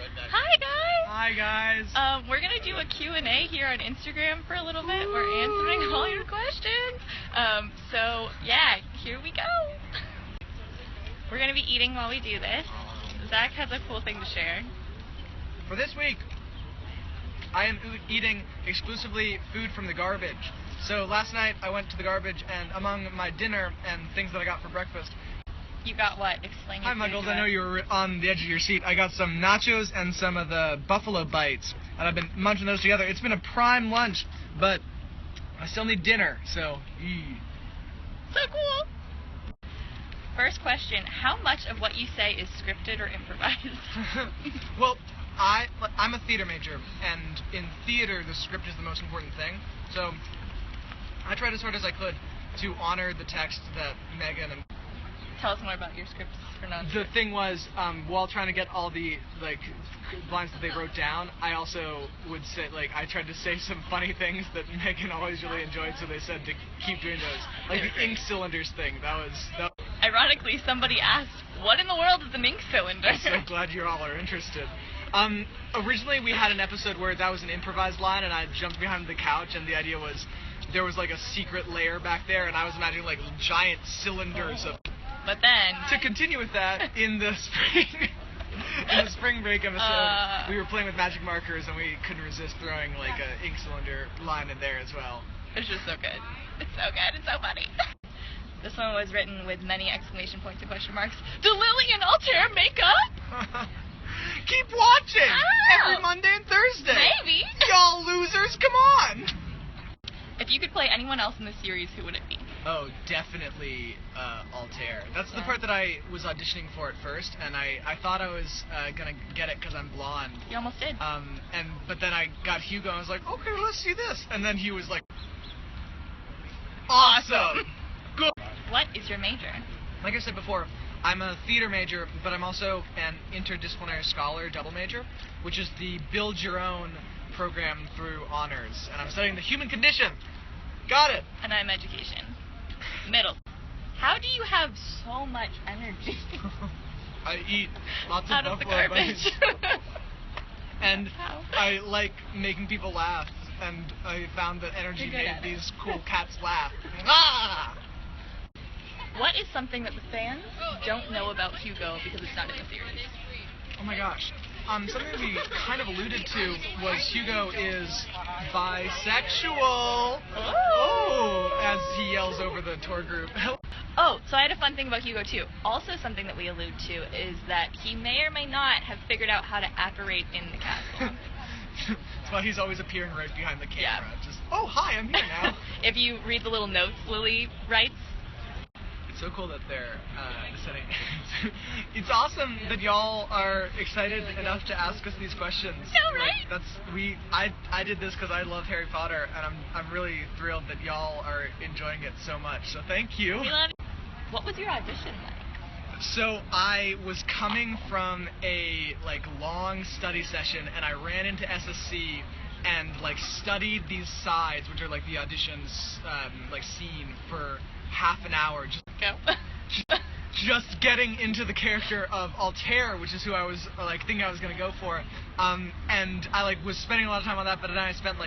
Hi guys! Hi guys! We're gonna do a Q&A here on Instagram for a little bit. We're answering all your questions. So yeah, here we go. We're gonna be eating while we do this. Zach has a cool thing to share. For this week, I am eating exclusively food from the garbage. So last night I went to the garbage, and among my dinner and things that I got for breakfast, you got what? Explain your Hi Muggles, I know you were on the edge of your seat. I got some nachos and some of the buffalo bites, and I've been munching those together. It's been a prime lunch, but I still need dinner, so... So cool! First question, how much of what you say is scripted or improvised? Well, I'm a theater major, and in theater the script is the most important thing, so I tried as hard as I could to honor the text that Megan and... Tell us more about your scripts for non. The thing was, while trying to get all the lines that they wrote down, I also would say, I tried to say some funny things that Megan always really enjoyed, so they said to keep doing those. Like the ink cylinders thing, that was... Ironically, somebody asked, what in the world is an ink cylinder? I'm so glad you all are interested. Originally we had an episode where that was an improvised line, and I jumped behind the couch, and the idea was there was a secret layer back there, and I was imagining giant cylinders of... But then... To continue with that, in the spring break episode, we were playing with magic markers, and we couldn't resist throwing an ink cylinder line in there as well. It's just so good. It's so good. It's so funny. This one was written with many exclamation points and question marks. Do Lily and Altair make up? Keep watching! Oh. Every Monday and Thursday! Maybe! Y'all losers, come on! If you could play anyone else in the series, who would it be? Oh, definitely Altair. That's the part that I was auditioning for at first, and I thought I was gonna get it because I'm blonde. You almost did. But then I got Hugo, and I was like, okay, let's see this. And then he was like, awesome! Good! What is your major? Like I said before, I'm a theater major, but I'm also an interdisciplinary scholar double major, which is the build your own program through honors, and I'm studying the human condition. Got it. And I'm education. Middle. How do you have so much energy? I eat lots out of of the buffalo garbage. bites. And I like making people laugh, and I found that energy made these cool cats laugh. Ah! What is something that the fans don't know about Hugo because it's not in the series? Oh my gosh. Something we kind of alluded to was Hugo is bisexual. Oh, as he yells over the tour group. Oh, so I had a fun thing about Hugo too. Also something that we allude to is that he may or may not have figured out how to apparate in the castle. That's why he's always appearing right behind the camera. Yeah. Just, oh, hi, I'm here now. If you read the little notes Lily writes. It's so cool that they're setting. It's awesome that y'all are excited enough to ask us these questions. No, right? I did this because I love Harry Potter, and I'm really thrilled that y'all are enjoying it so much. So thank you. We love it. What was your audition like? So I was coming from a long study session, and I ran into SSC and studied these sides, which are the auditions scene for half an hour, just getting into the character of Altair, which is who I was thinking I was gonna go for, and I was spending a lot of time on that, but then I spent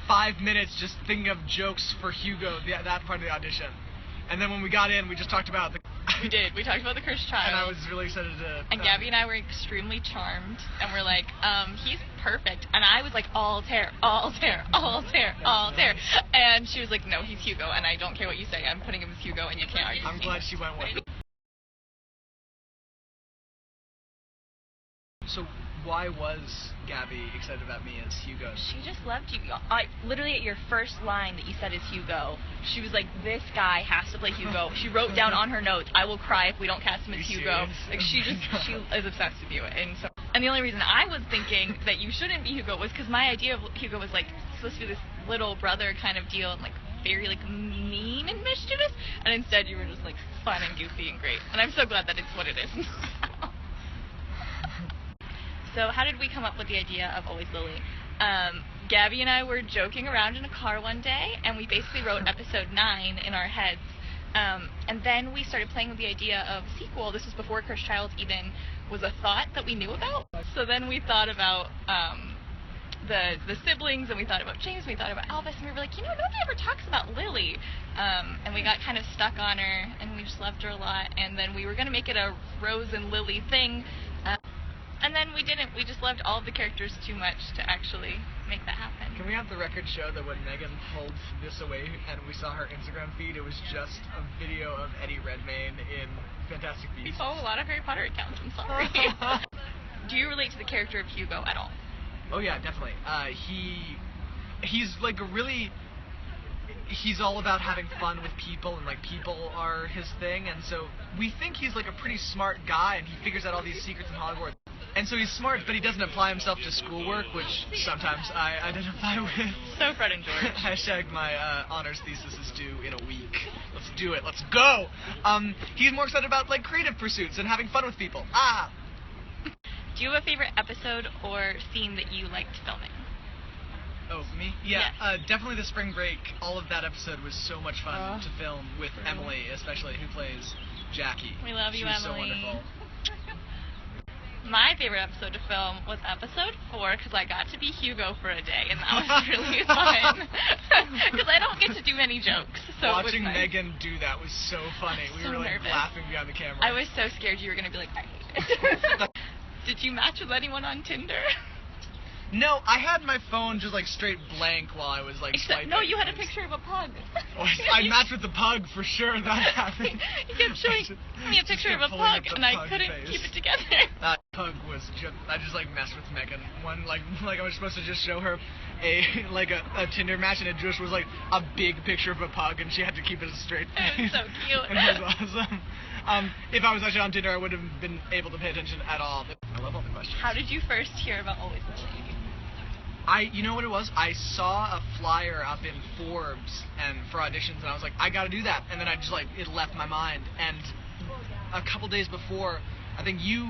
5 minutes just thinking of jokes for Hugo, that part of the audition, and then when we got in, we just talked about We did. We talked about the cursed child. And I was really excited to... And Gabby and I were extremely charmed, and we're like, he's perfect. And I was like, Altair, Altair, Altair, Altair. And she was like, no, he's Hugo, and I don't care what you say. I'm putting him as Hugo, and you can't argue with me. I'm glad she went with it. So why was Gabby excited about me as Hugo? She just loved you. Literally at your first line that you said is Hugo, she was like, this guy has to play Hugo. She wrote down on her notes, I will cry if we don't cast him as Hugo. She is obsessed with you. And the only reason I was thinking that you shouldn't be Hugo was because my idea of Hugo was supposed to be this little brother kind of deal, and very mean and mischievous, and instead you were just fun and goofy and great. And I'm so glad that it's what it is. So how did we come up with the idea of Always Lily? Gabby and I were joking around in a car one day, and we basically wrote episode 9 in our heads. And then we started playing with the idea of a sequel. This was before Cursed Child even was a thought that we knew about. So then we thought about the siblings, and we thought about James, and we thought about Albus, and we were like, you know, nobody ever talks about Lily. And we got kind of stuck on her, and we just loved her a lot. And then we were going to make it a Rose and Lily thing. And then we didn't. We just loved all of the characters too much to actually make that happen. Can we have the record show that when Megan pulled this away and we saw her Instagram feed, it was just a video of Eddie Redmayne in Fantastic Beasts? We follow a lot of Harry Potter accounts, I'm sorry. Do you relate to the character of Hugo at all? Oh yeah, definitely. He's like a really... He's all about having fun with people, and like people are his thing, and so we think he's like a pretty smart guy, and he figures out all these secrets in Hogwarts. And so he's smart, but he doesn't apply himself to schoolwork, which sometimes I identify with. So Fred and George. Hashtag my honors thesis is due in a week. Let's do it. Let's go. He's more excited about like creative pursuits and having fun with people. Do you have a favorite episode or scene that you liked filming? Oh, for me? Yeah, Yes. definitely the spring break. All of that episode was so much fun to film with Emily, especially, who plays Jackie. We love you, she was Emily. so wonderful. My favorite episode to film was episode 4, because I got to be Hugo for a day, and that was really fun. Because I don't get to do many jokes. So Watching it was nice. Megan do that was so funny. We So were like nervous. laughing behind the camera. I was so scared you were going to be like, I hate it. Did you match with anyone on Tinder? No, I had my phone just like straight blank while I was like Except, swiping. no, you had a picture of a pug. I matched with the pug for sure. That happened. You kept showing me a picture of a pug, and I couldn't keep it together. That pug was just, I just like messed with Megan. One like I was supposed to just show her a Tinder match, and it just was like a big picture of a pug, and she had to keep it a straight face. It was so cute. And it was awesome. If I was actually on Tinder, I would have been able to pay attention at all. I love all the questions. How did you first hear about Always Lily? You know what it was? I saw a flyer up in Forbes and for auditions, and I was like, I gotta do that. And then I just like, it left my mind. And a couple days before, I think you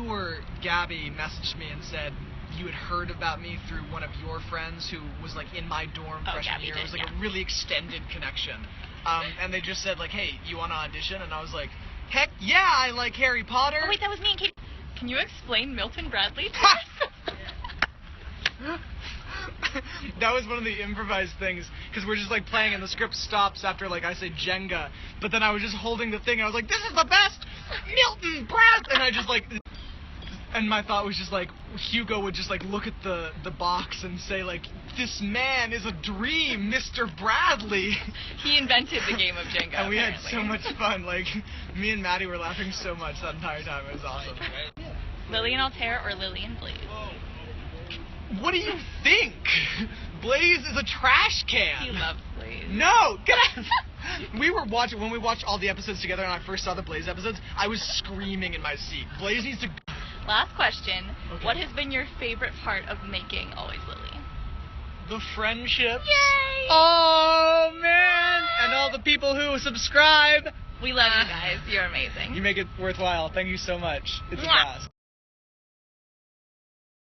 or Gabby messaged me and said you had heard about me through one of your friends who was like in my dorm freshman Gabby year. did, It was like yeah. a really extended connection. And they just said like, hey, you want to audition? And I was like, heck yeah, I like Harry Potter. Oh wait, that was me and Kate. Can you explain Milton Bradley to us? That was one of the improvised things, because we're just like playing and the script stops after like I say Jenga, but then I was just holding the thing and I was like, this is the best Milton Bradley, and I just like, and my thought was just like Hugo would just like look at the box and say like, this man is a dream, Mr. Bradley. He invented the game of Jenga. And we had apparently. so much fun, like me and Maddie were laughing so much that entire time. It was awesome. Lily and Altair or Lily and Blaze? What do you think? Blaze is a trash can. He loves Blaze. No, get out. When we watched all the episodes together and I first saw the Blaze episodes, I was screaming in my seat. Blaze needs to... Last question. Okay. What has been your favorite part of making Always Lily? The friendships. Yay! Oh, man. And all the people who subscribe. We love you guys. You're amazing. You make it worthwhile. Thank you so much. It's a Mwah. blast.